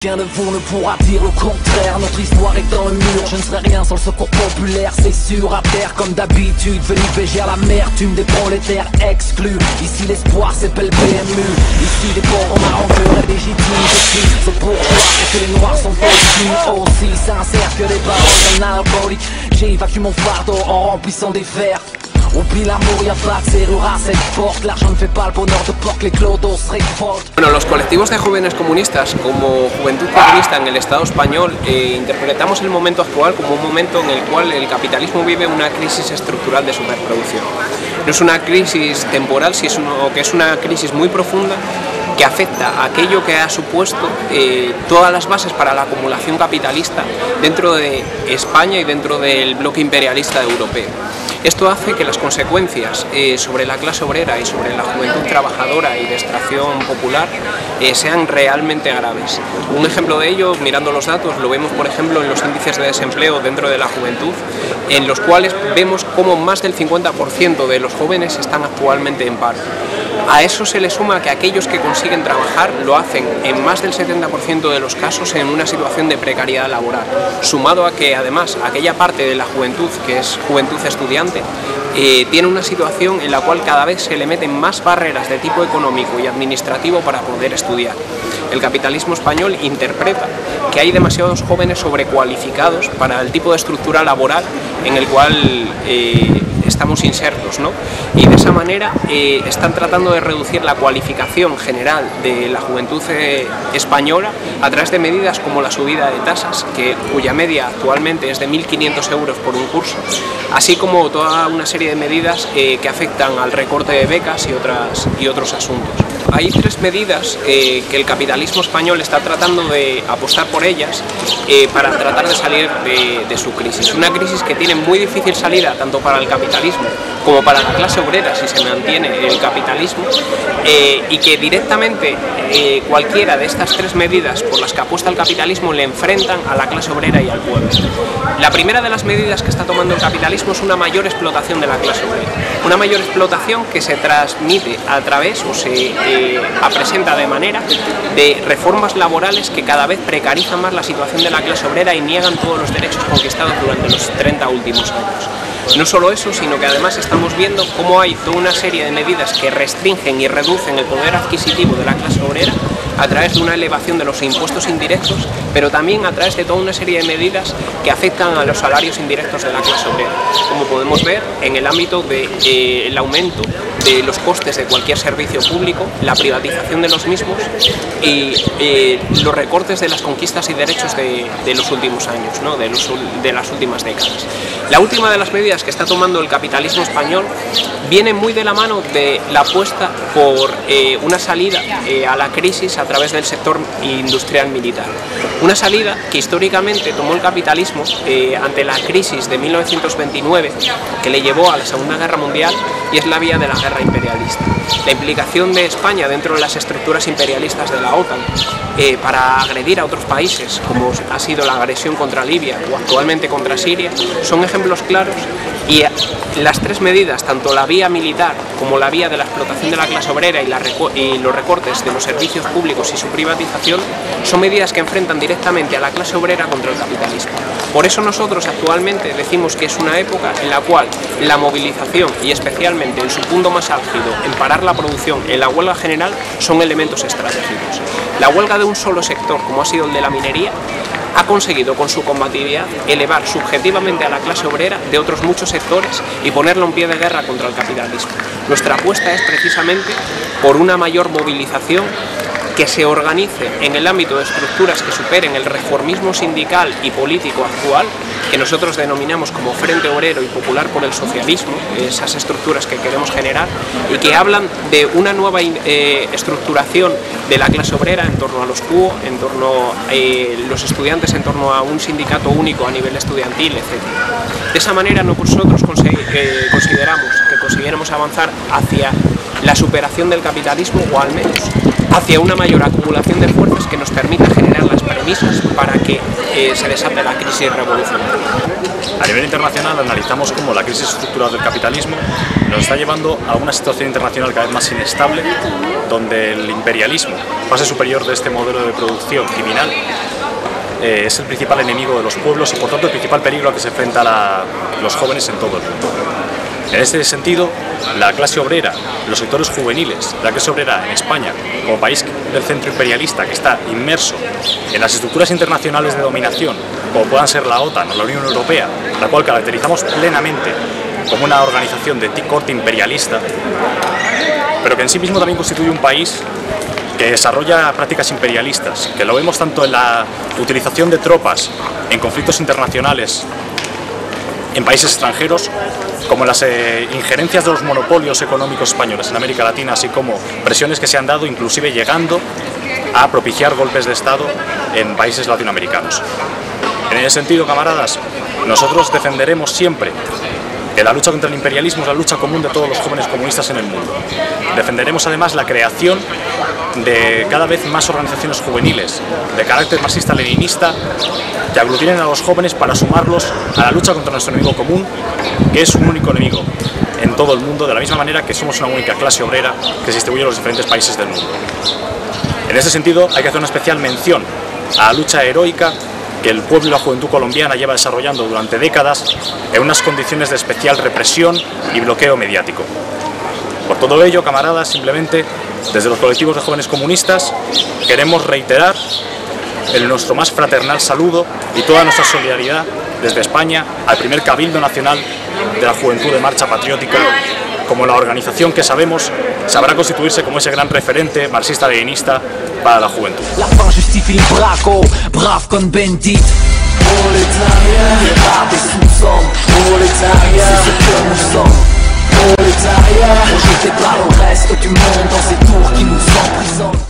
Aucun de vous ne pourra dire le contraire. Notre histoire est dans le mur. Je ne serai rien sans le secours populaire, c'est sûr. À terre comme d'habitude, venu végère l'amertume des prolétaires exclus. Ici l'espoir s'appelle PMU. Ici des pauvres maroqueurs et légitimes. Je suis ce bourgeois et que les noirs sont au-dessus. Aussi sincère que les paroles d'un alcoolique. J'évacue mon fardeau en remplissant des verres. Oublie l'amour, y'a pas de serrure à cette porte. L'argent ne fait pas le bonheur de porte, les clodos se révoltent. Bueno, los colectivos de jóvenes comunistas como Juventud Carlista en el Estado español interpretamos el momento actual como un momento en el cual el capitalismo vive una crisis estructural de superproducción. No es una crisis temporal, sino que es una crisis muy profunda que afecta a aquello que ha supuesto todas las bases para la acumulación capitalista dentro de España y dentro del bloque imperialista europeo. Esto hace que las consecuencias sobre la clase obrera y sobre la juventud trabajadora y de extracción popular sean realmente graves. Un ejemplo de ello, mirando los datos, lo vemos por ejemplo en los índices de desempleo dentro de la juventud, en los cuales vemos cómo más del 50% de los jóvenes están actualmente en paro. A eso se le suma que aquellos que consiguen trabajar lo hacen en más del 70% de los casos en una situación de precariedad laboral, sumado a que además aquella parte de la juventud, que es juventud estudiante, tiene una situación en la cual cada vez se le meten más barreras de tipo económico y administrativo para poder estudiar. El capitalismo español interpreta que hay demasiados jóvenes sobrecualificados para el tipo de estructura laboral en el cual estamos insertos, ¿no? Y de esa manera están tratando de reducir la cualificación general de la juventud española a través de medidas como la subida de tasas, cuya media actualmente es de 1.500 euros por un curso, así como toda una serie de medidas que afectan al recorte de becas y otros asuntos. Hay tres medidas que el capitalismo español está tratando de apostar por ellas para tratar de salir de su crisis. Una crisis que tiene muy difícil salida tanto para el capitalismo como para la clase obrera si se mantiene el capitalismo y que directamente cualquiera de estas tres medidas por las que apuesta el capitalismo le enfrentan a la clase obrera y al pueblo. La primera de las medidas que está tomando el capitalismo es una mayor explotación de la clase obrera. Una mayor explotación que se transmite a través o se presenta de manera de reformas laborales que cada vez precarizan más la situación de la clase obrera y niegan todos los derechos conquistados durante los 30 últimos años. No solo eso, sino que además estamos viendo cómo hay toda una serie de medidas que restringen y reducen el poder adquisitivo de la clase obrera a través de una elevación de los impuestos indirectos, pero también a través de toda una serie de medidas que afectan a los salarios indirectos de la clase obrera, como podemos ver en el ámbito del aumento de los costes de cualquier servicio público, la privatización de los mismos y los recortes de las conquistas y derechos de los últimos años, ¿no? de las últimas décadas. La última de las medidas que está tomando el capitalismo español viene muy de la mano de la apuesta por una salida a la crisis a través del sector industrial militar. Una salida que históricamente tomó el capitalismo ante la crisis de 1929 que le llevó a la Segunda Guerra Mundial y es la vía de la guerra imperialista. La implicación de España dentro de las estructuras imperialistas de la OTAN para agredir a otros países, como ha sido la agresión contra Libia o actualmente contra Siria, son ejemplos claros y las tres medidas, tanto la vía militar como la vía de la explotación de la clase obrera y los recortes de los servicios públicos y su privatización, son medidas que enfrentan directamente a la clase obrera contra el capitalismo. Por eso nosotros actualmente decimos que es una época en la cual la movilización y especialmente en su punto más álgido, en parar la producción, en la huelga general, son elementos estratégicos. La huelga de un solo sector, como ha sido el de la minería, ha conseguido con su combatividad elevar subjetivamente a la clase obrera de otros muchos sectores y ponerla en pie de guerra contra el capitalismo. Nuestra apuesta es precisamente por una mayor movilización que se organice en el ámbito de estructuras que superen el reformismo sindical y político actual, que nosotros denominamos como Frente Obrero y Popular por el Socialismo, esas estructuras que queremos generar, y que hablan de una nueva estructuración de la clase obrera en torno a los QO, en torno a los estudiantes, en torno a un sindicato único a nivel estudiantil, etc. De esa manera nosotros consideramos que conseguiremos avanzar hacia la superación del capitalismo o al menos hacia una mayor acumulación de fuerzas que nos permita generar las premisas premisas para que se desate la crisis revolucionaria. A nivel internacional analizamos cómo la crisis estructural del capitalismo nos está llevando a una situación internacional cada vez más inestable, donde el imperialismo, fase superior de este modelo de producción criminal, es el principal enemigo de los pueblos y por tanto el principal peligro al que se enfrentan los jóvenes en todo el mundo. En este sentido, la clase obrera, los sectores juveniles, la clase obrera en España, como país del centro imperialista que está inmerso en las estructuras internacionales de dominación, como puedan ser la OTAN o la Unión Europea, la cual caracterizamos plenamente como una organización de corte imperialista, pero que en sí mismo también constituye un país que desarrolla prácticas imperialistas, que lo vemos tanto en la utilización de tropas en conflictos internacionales en países extranjeros, como las injerencias de los monopolios económicos españoles en América Latina, así como presiones que se han dado, inclusive llegando a propiciar golpes de Estado en países latinoamericanos. En ese sentido, camaradas, nosotros defenderemos siempre que la lucha contra el imperialismo es la lucha común de todos los jóvenes comunistas en el mundo. Defenderemos además la creación de cada vez más organizaciones juveniles de carácter marxista-leninista que aglutinen a los jóvenes para sumarlos a la lucha contra nuestro enemigo común, que es un único enemigo en todo el mundo, de la misma manera que somos una única clase obrera que se distribuye en los diferentes países del mundo. En este sentido, hay que hacer una especial mención a la lucha heroica que el pueblo y la juventud colombiana lleva desarrollando durante décadas en unas condiciones de especial represión y bloqueo mediático. Por todo ello, camaradas, simplemente desde los colectivos de jóvenes comunistas queremos reiterar nuestro más fraternal saludo y toda nuestra solidaridad desde España al primer Cabildo Nacional de la Juventud de Marcha Patriótica, como la organización que sabemos sabrá constituirse como ese gran referente marxista-leninista para la juventud. La fin justifie les bracos, brave comme Bendit. Prolétariat, rap et sous-hommes. Prolétariat, c'est ce que nous sommes. Prolétariat, rejeté par le reste du monde dans ces tours qui nous emprisonnent.